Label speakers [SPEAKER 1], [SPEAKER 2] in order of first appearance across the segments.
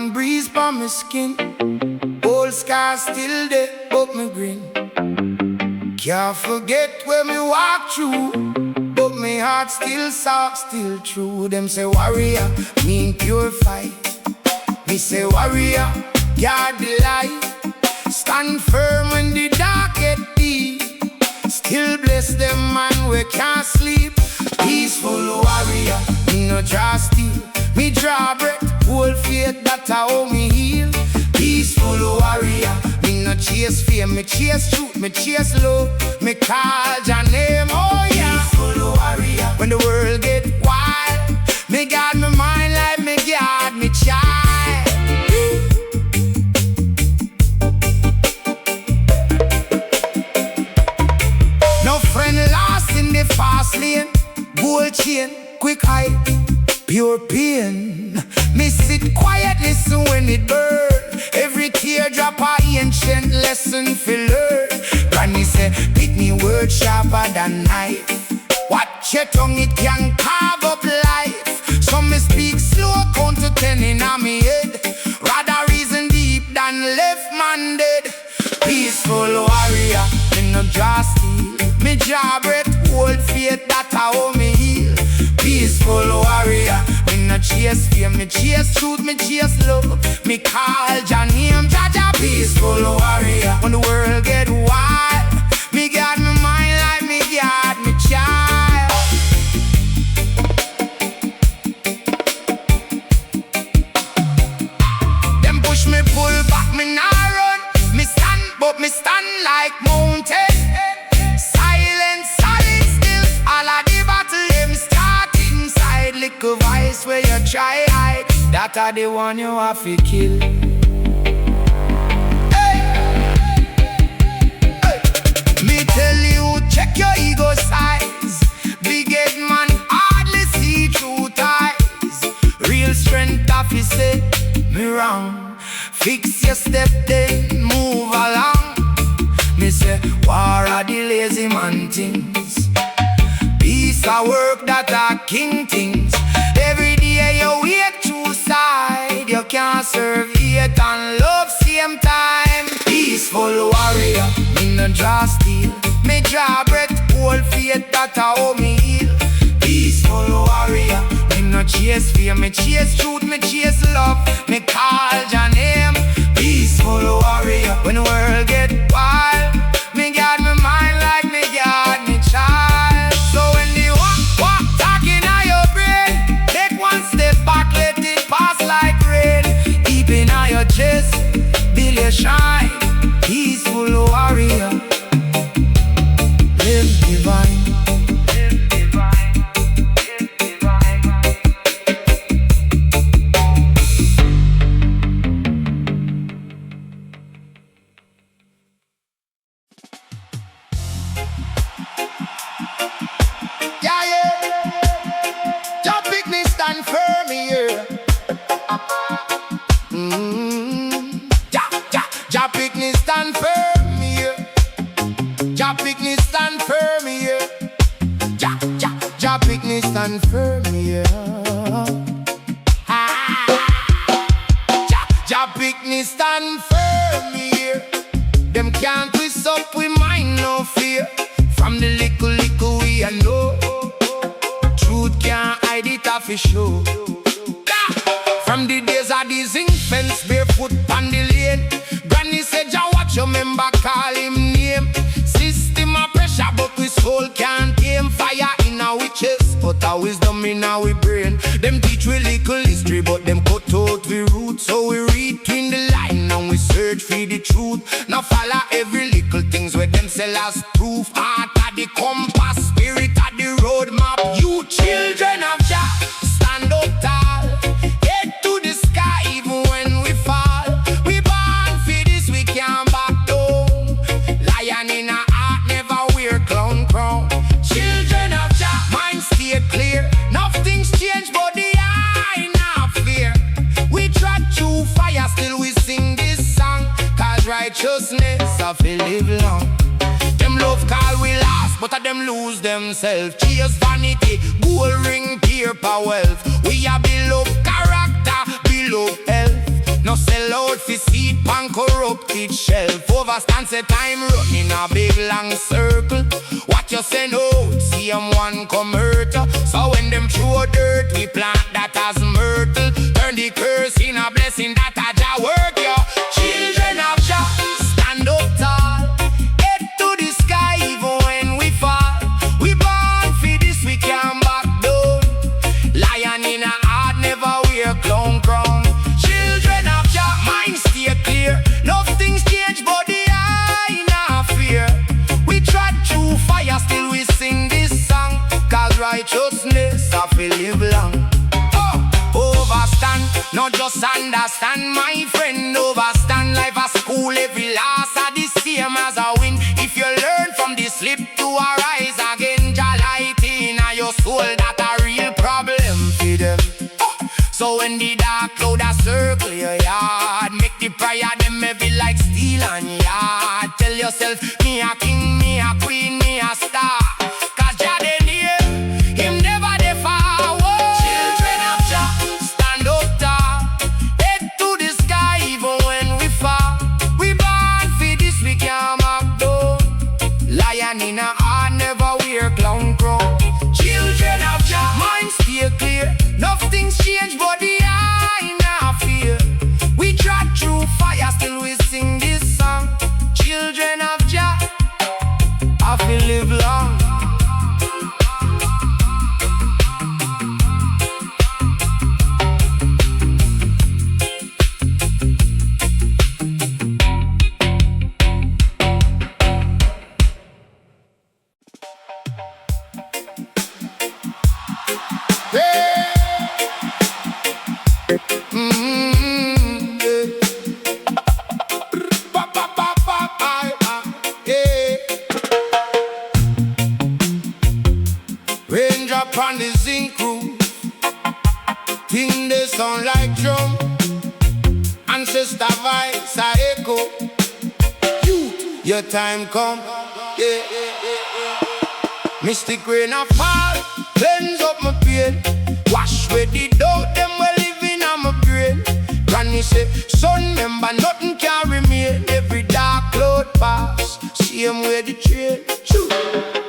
[SPEAKER 1] one breeze by my skin. Old scars still there, but me grin. Can't forget where me walk through, but me heart still soft, still true. Them say warrior, mean pure fight. Me say warrior, guard the light. Stand firm when the dark get deep. Still bless them man we can't sleep. Peaceful warrior, me no draw steel. Me draw breath, hold faith, that how me heal. Peaceful warrior, me no chase fame, me chase truth, me chase love. Me call your name, oh yeah. Peaceful warrior, when the world get wild, me guard my mind like me guard me child. No friend lost in the fast lane. Gold chain, quick eye, pure pain. Me sit quiet, listen when it burn. Every teardrop a ancient lesson for learn. Granny say, pick me word sharper than knife. Watch your tongue, it can carve up life. So me speak slow, count to 10 in a me head. Rather reason deep than left man dead. Peaceful warrior, me no draw steel. Me draw breath, hold faith, that how me heal. Peaceful warrior, me no chase fear, me chase truth, me chase love. Me call your name, Jaja. Peaceful warrior, when the world get wild, me guard my mind like me guard me child. Them push me, pull back, me nah run. Me stand, but me stand like mountain. Silent, solid, still. All of the battle, them start inside. Little vice where you try hide. That are the one you have to kill. Hey. Hey. Me tell you, check your ego size. Big head man hardly see through ties. Real strength office say me wrong. Fix your step then move along. Me say war are the lazy man things. Peace a work that are king things. Every day you wait two side. You can't serve hate and love same time. Peaceful warrior, me no draw steel. Me draw breath, hold faith, that how me heal. Peaceful warrior, me no chase fear, me chase truth, me chase love. Me call your name. Peaceful warrior, when the world get wild, me guard my mind like me guard me child. So when the walk talking on your brain, take one step back, let it pass like rain. Deep in your chest, build your shine. Peaceful warrior, live divine. Jah pick me stand firm here. Jah pick me stand firm here. Jah pick me stand firm here. Jah pick me stand firm here. Them can't twist up with mind, no fear. From the little we I know, truth can't hide it off his show. From the days of the zinc fence, barefoot on the lane. Granny said, Jah watch your member, call him name. System of pressure, but we soul can't tame. Fire in our witches, but our wisdom in our brain. Them teach we little history, but them cut out we roots. So we read between the line and we search for the truth. Now follow every little things where them sell as proof. Heart of the compass, spirit of the roadmap. You children of Jah, stand up tall. Head to the sky even when we fall. We born for this, we can't back down. Lion in a heart never wear clown crown. Children of Jah, mind stay clear. Nothing's changed but the eye not fear. We trod through fire, still we sing this song. Cause righteousness of a live long. Them love call we last, but of them lose themselves. Chase vanity, gold ring, paper wealth. We are beloved character, beloved health. No sell out for seed pan corrupted shelf. Overstand say time running a big long circle. What you say no, see one come hurt. So when them throw dirt, we plant that as myrtle. Turn the curse in a blessing that a Jah work, yo. Children of Jah, stand up tall. Head to the sky even when we fall. We born for this, we can't back down. Lion in a heart never wear clown crown. Children of Jah, mind stay clear. Nothing's changed but the eye not fear. We trod through fire, still we sing this song. Cause righteousness I feel live long. Overstand, not just understand, my friend. Overstand, life a school, every loss are the same as a win. If you learn from the slip to arise again, Jah light in your soul, that a real problem for them. So when the dark cloud a circle your yard, make the prayer them heavy like steel and yard. Tell yourself, me a king, me a queen, me a star. Cause Jah dey near, him never dey far. Children of Jah, stand up tall. Head to the sky even when we fall. We born for this, we can't back down. Lion in a heart never wear clown crown. Children of Jah, mind stay clear. Nothing's changed but the eye now fear. We trod through fire, still we sing this song. Children of Jah, I feel live long. Raindrop on the zinc roof, thing they sound like drum. Ancestor voice a echo. Your time come, yeah. Mystic rain a fall, cleanse up my pain. Wash away the doubt, them we living on my brain. Granny say, son, remember nothing can remain. Every dark cloud pass, same way the train.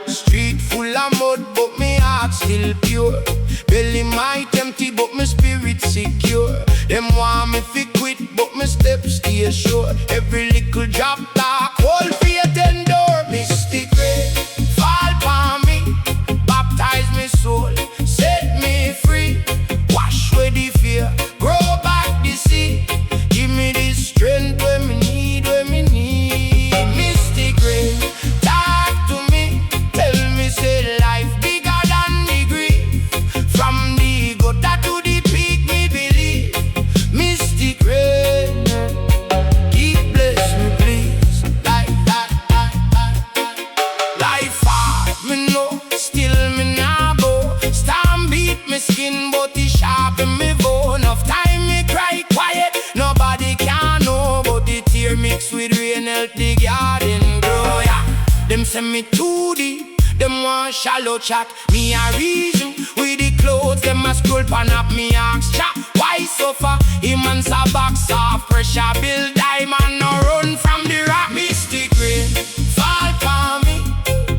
[SPEAKER 1] Street full of mud, but me heart still pure. Belly might empty, but my spirit secure. Them want me fi quit, but my steps stay sure. Every little drop dark, hold faith and door. Mystic rain, fall upon me, baptize me soul, set me free. Wash away the fear, grow back the seed. Give me the strength when me need, when me need. Mystic rain, talk to me, tell me say life bigger than the grief. From the gutter to the peak, me believe. Mystic rain, keep bless me please. Life hard, me know, still me nah go. Storm beat me skin, but it sharpen me bone. Enough time me cry quiet, nobody can know. But the tear mixed with rain help the garden grow, yeah. Them send me too deep, them want shallow chat. Me a reason with the clothes, them a scroll pan up me ask chat. Why suffer? Him and a box off pressure, build diamond, no run from the rock. Mystic rain, fall upon me,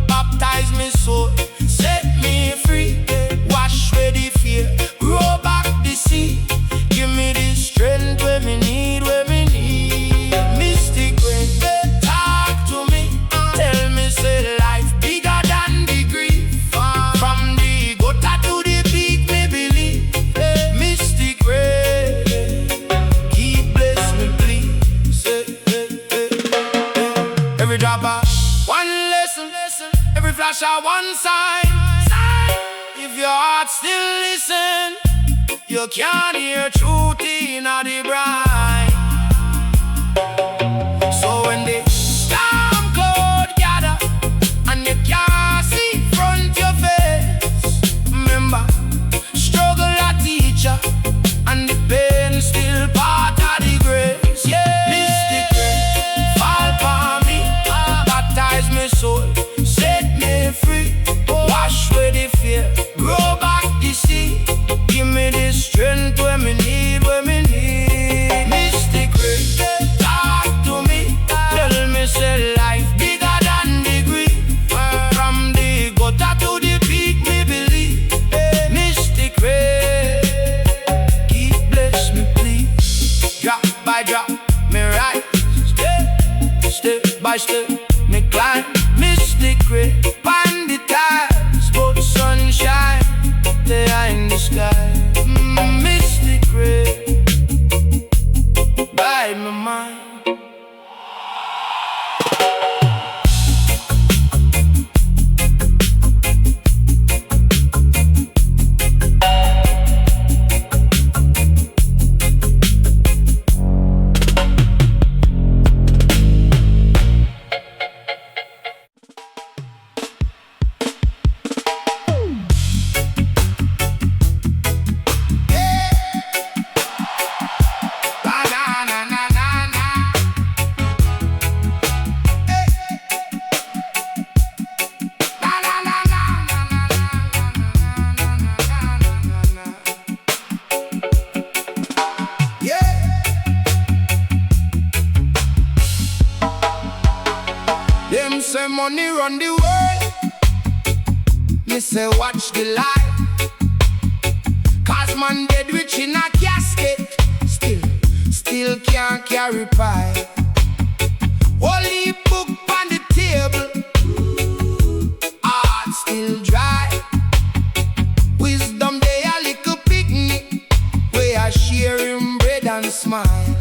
[SPEAKER 1] baptize me soul, set me free. Wash away the fear, grow back the seed. Give me the strength when me need, when me need. Mystic rain, talk to me, tell me say life bigger than the grief. From the gutter to the peak, me believe. Mystic rain, keep bless me please. Every drop of one lesson, every flash of one sign. If your heart still listen, you can't hear truth in the brine. So when the storm cloud gather and you can't see front your face, remember, struggle a teacher and the pain still part of the grace. Yeah, mystic rain, fall upon me, baptize me soul, set me free. Wash away the fear, grow back the seed. Give me the strength when me need, when me need. Mystic watch me climb mystic way. Banditize, but sunshine there in the sky. Mystic way, by my mind. Them say money run the world, me say watch the life. Cause man dead rich in a casket, still can't carry pie. Holy book on the table, heart still dry. Wisdom they a little picnic, where I share him bread and smile.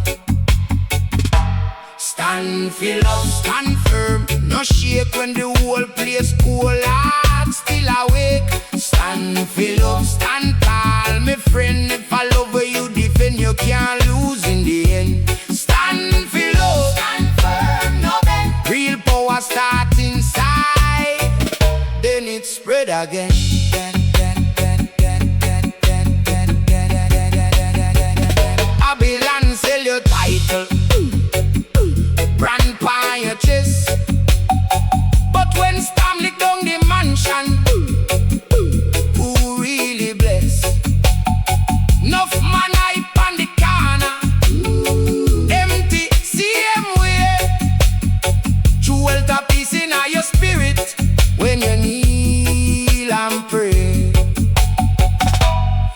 [SPEAKER 1] Stand for love, stand firm, no shake when the whole place cool. Heart still awake. Stand for love, stand tall, my friend. If I love where you defend, you can't lose in the end. Stand for love, stand firm, no bend. Real power start inside, then it spread again. Babylon sell your title, brand by your chest. But when storm lick down the mansion, who really bless? Enough man hype on the corner, empty, same way. True wealth of peace in your spirit when you kneel and pray.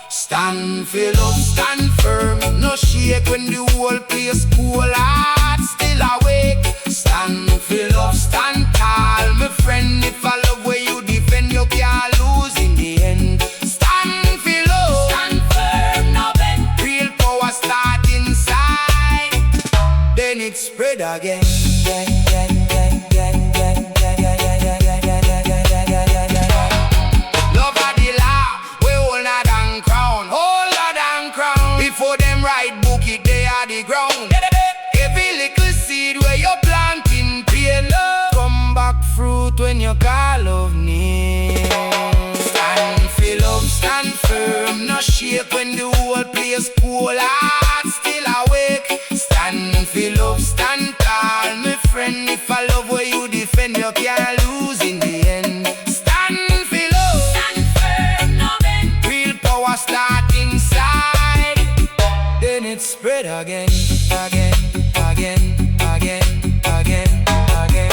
[SPEAKER 1] Stand for love, stand firm, no shake when the whole place cool. Heart still awake. Stand for love, stand tall, my friend. If I love where you defend, you can't lose in the end. Stand for love, stand firm, no bend. Real power start inside, then it spread again. Love of the law, we older than crown, older than crown. Before them write book it, they are the ground. Every little seed where you planting, pay love, come back fruit when you call of need. Stand for love, stand firm, no shake when the whole place cool. Heart still awake. Stand for love, stand tall, my friend. If I love where you defend, you can't lose in the end. Stand for love, stand firm, no bend. Real power start inside, then it spread again, again. Again, again, again, again, again, again.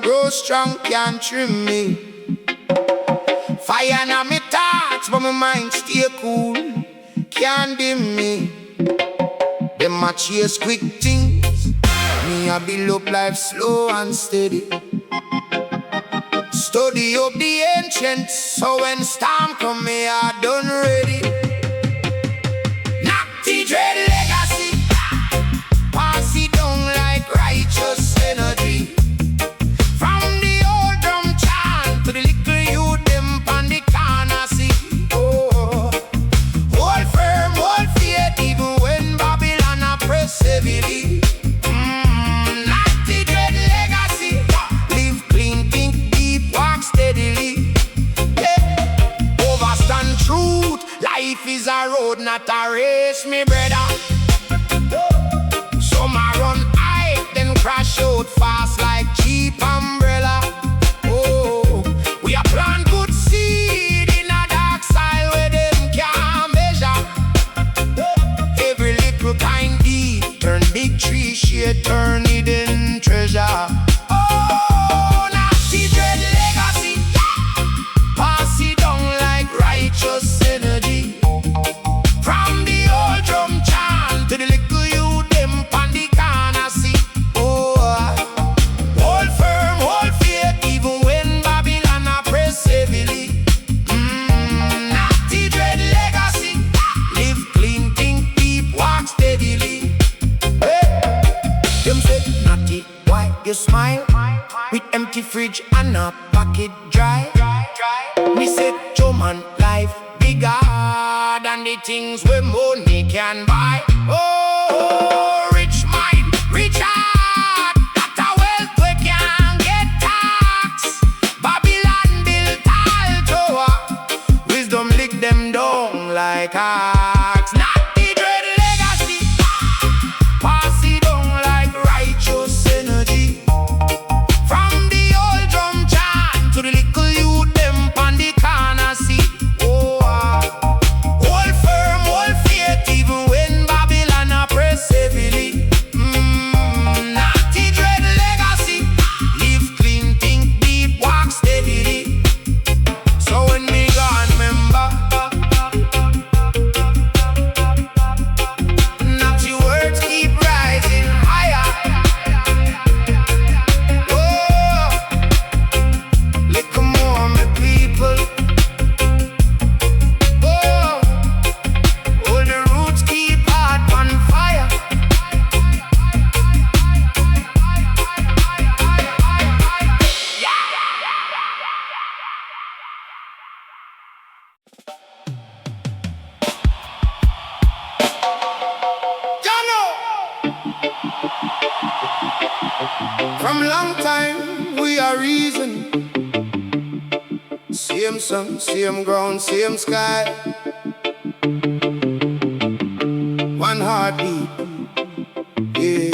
[SPEAKER 1] Grow strong, can't trim me. Fire na me thoughts, but my mind stay cool, can't dim me. Them a chase quick things, me a build up life slow and steady. Study up the ancients, so when storm come, me I done ready. Knock the dread legacy, pass it down like righteous energy. From the old drum chant to the little youth them on the corner see. Oh, hold firm, hold faith, even when Babylon a press heavily. Not the dread legacy, live clean, think deep, walk steadily. Yeah. Overstand truth, life is a road. road, not a race, me brother. Some a run high, then crash out fast like cheap umbrella. Oh, we a plant good seed in a dark soil where them can't measure. Every little kind deed turn big tree shade, turn hidden treasure. Oh, nasty dread legacy, pass it down like righteous energy. From the old drum chant to the little youth them pan the corner seat. Oh, hold firm, hold faith, even when Babylon a press heavily. Natty dread legacy, live clean, think deep, walk steadily. Hey, them say, Natty, why you smile? With empty fridge and a pocket dry. Me say, Joe man, life bigger than the things where money can buy. Oh, rich mind, rich heart, that a wealth we can't get tax. Babylon built tall tower, wisdom lick them down like axe. Not the dread legacy, pass it down like righteous energy. From the old drum chant to the little youth them pan the corner seat. Oh, hold firm, hold faith, even when Babylon a press heavily. Natty dread legacy, live clean, think deep, walk steadily. So when me gone, remember, natty words keep rising higher. Oh, little more, my people. Oh, all the roots keep hot on fire. From long time we are reason. Same sun, same ground, same sky. One heartbeat, yeah.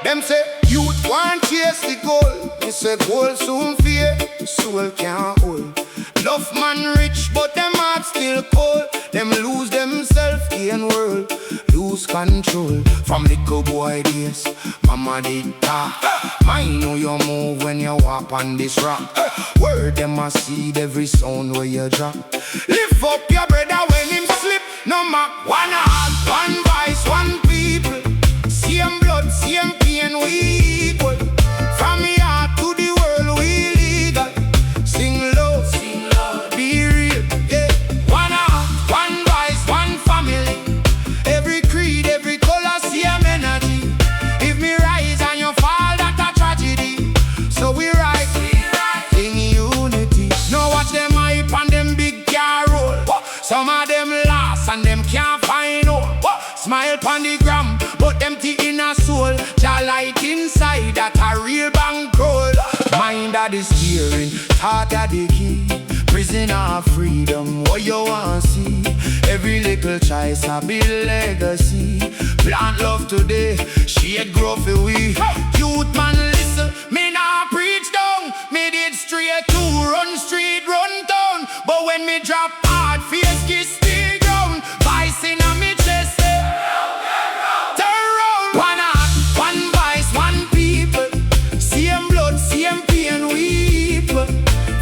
[SPEAKER 1] Them say youth want chase the goal. Me say goal soon fear, soul can't hold. Love man rich, but them heart still cold. Them lose themselves in world, lose control. From little boy days, mama did talk. Mind how you move when you walk on this rock. Word them a seed every sound where you drop. Lift up your brother when him slip. No mark, one heart, one voice, one people. Same blood, same pain, we equal. From your heart to the world, we legal. Sing low, be real, yeah. One heart, one voice, one family. Every creed, every color, same energy. If me rise and you fall, that's a tragedy. So we rise in unity. Now watch them hype and them big car roll. Some of them lost and them can't find hope. Smile pon the gram, but empty in a soul. Jah light inside, that a real bankroll. Mind of the steering, heart of the key. Prison of freedom, what you want see? Every little choice a build legacy. Plant love today, shade grow for we. Youth man listen, me nah preach down. Me did straight to run street, run town. But when me drop hard, face kiss the ground. Vice in a me chest, say, turn round. One heart, one voice, one people. Same blood, same pain, we equal.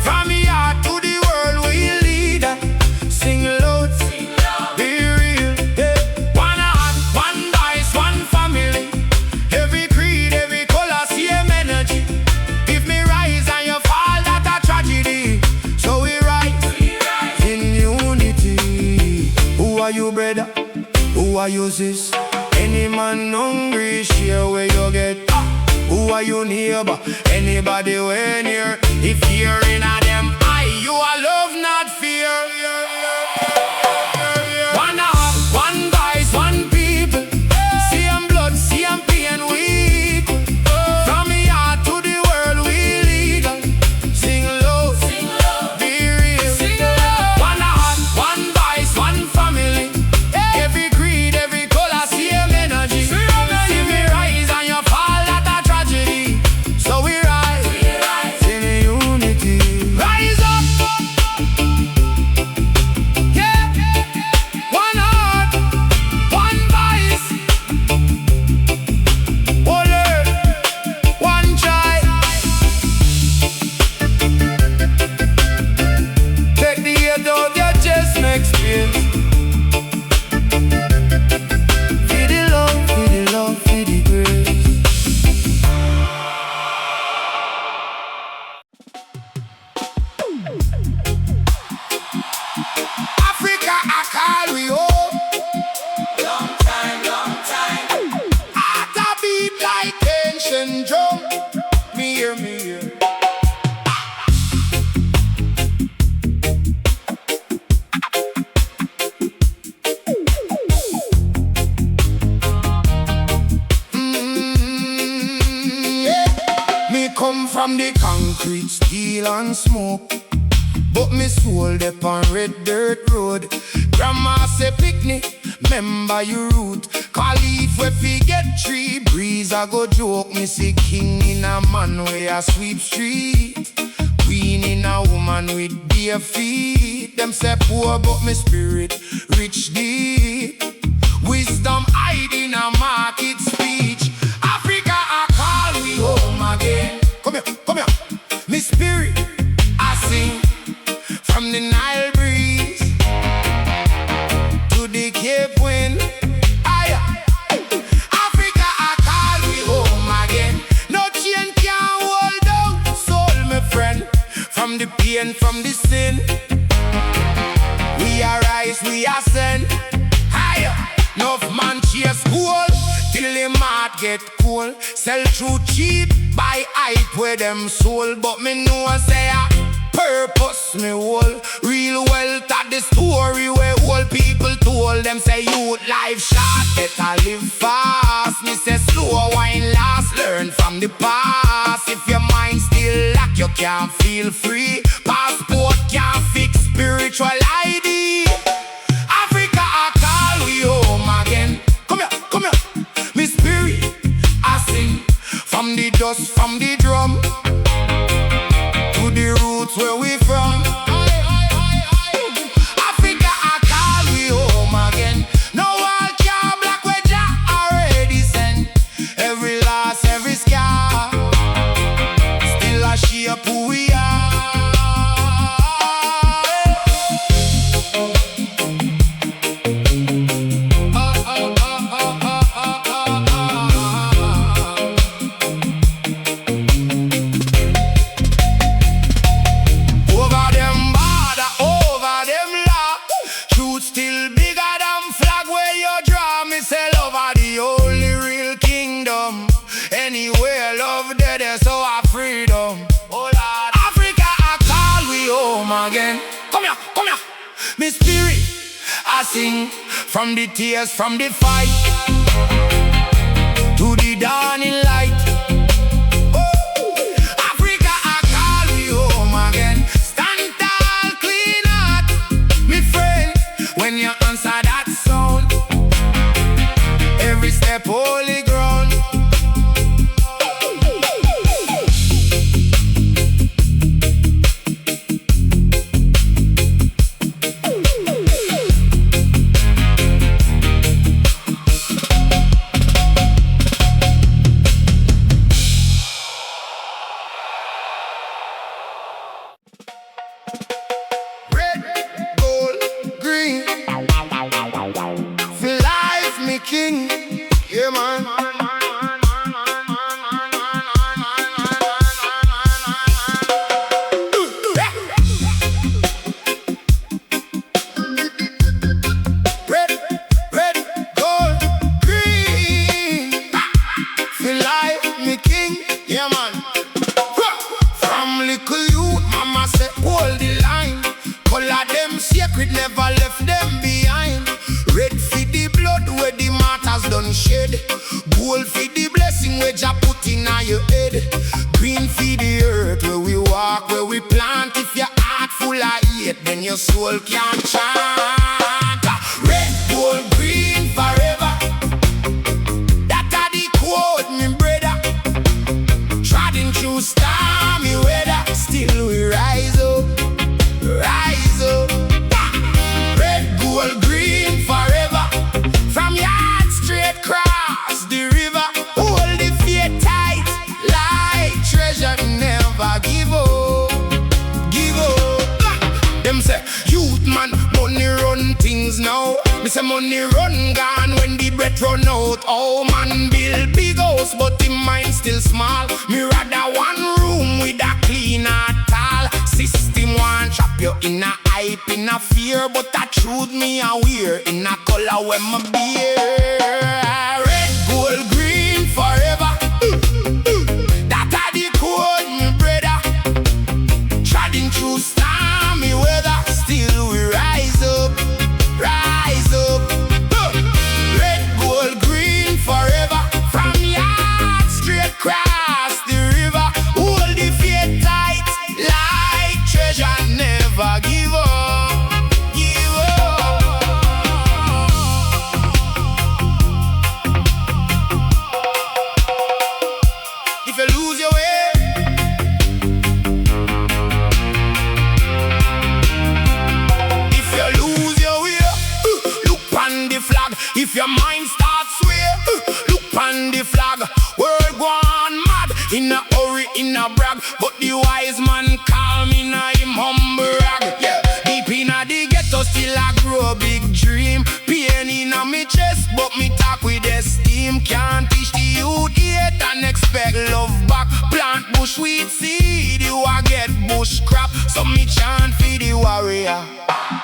[SPEAKER 1] From your heart to the world, we lead. Sing loud, be real, yeah. One heart, one voice, one family. Every creed, every color, same energy. If me rise and you fall, that's a tragedy. So we rise in unity. Who are you, brother? Who are you, sis? Any man hungry, share where you get. Who are you, neighbor? Anybody when near? If you're in a them eye, you are love, not fear. One heart, one voice, one people. Same blood, same pain, we equal. From the heart to the world, we legal. Sing low, be real. One heart, one voice. down. Me here, me here. Come from the concrete, steel and smoke, but me soul dep on red dirt road. Grandma say picnic, remember your root. Call if we fi get tree breeze, I go joke. Me see king in a man where I sweep street, queen in a woman with bare feet. Them say poor but me spirit rich deep. Wisdom hide in a market speech. Africa I call we home again. Come here, come here. Me spirit, I sing from the Nile breeze to the Cape wind. Africa, I call we home again. No chain can hold down soul, my friend. From the pain, from the sin, we arise, we ascend higher. Enough man chase gold till the heart get cool. Sell true cheap, buy hype with them soul. But me know say a purpose me whole. Real wealth at the story where old people told. Them say youth life short, better live fast. Me say slow wine last, learn from the past. If your mind still lack, you can't feel free. Passport can't fix spiritual ID. Africa I call we home again. Come here, come here. Me spirit I sing from the dust, from the drum to the roots where we from. Africa I call we home again. No one can black where Jah already sent. Every loss, every scar, still a shape who we are. Anywhere love dead, so our freedom. Oh Lord, Africa I call we home again. Come here, come here. Me spirit I sing from the tears, from the fight to the dawning light. Oh, Africa I call we home again. Stand tall, clean heart, me friend. When you answer that sound, every step holy ground. King, yeah man. Red, gold, green. Feel like me king, yeah man. From little youth, mama said hold the line. Color them sacred, never left them behind. Red for the blood where the martyrs done shed. Gold for the blessing where Jah put in your head. Green for the earth where we walk, where we plant. If your heart full of hate, then your soul can't chant. Red, gold, green forever. That are the quote, me brother. Trodden through stormy weather, still we rise up, rise up. Red, gold, green forever. From yard straight cross the river. Hold the faith tight like treasure, never give up, give up. Them say youth man, money run things now. Me say money run gone when the breath run out. Oh man build big house but the mind still small. Me rather one room with a clean heart tall. System one trap you in a hype, in a fear, but that truth me a wear in a color when my beer. Red, gold, green forever. In a hurry, in a brag, but the wise man calm in a him humble rag. Yeah. Deep in a the ghetto, still I grow a big dream. Pain in a me chest, but me talk with esteem. Can't teach the youth hate and expect love back. Plant bush with seed, you a get bush crap. So me chant for the warrior.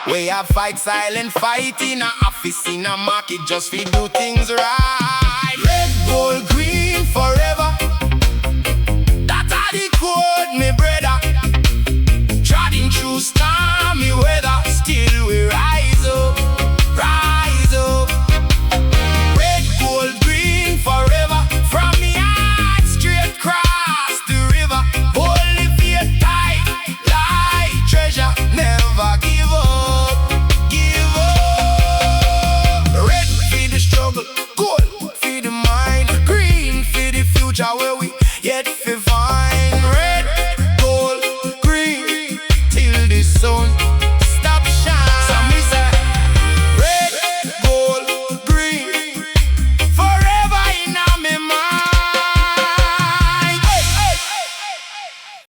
[SPEAKER 1] We a fight silent fight in a office, in a market, just fi do things right. Red, gold, green forever.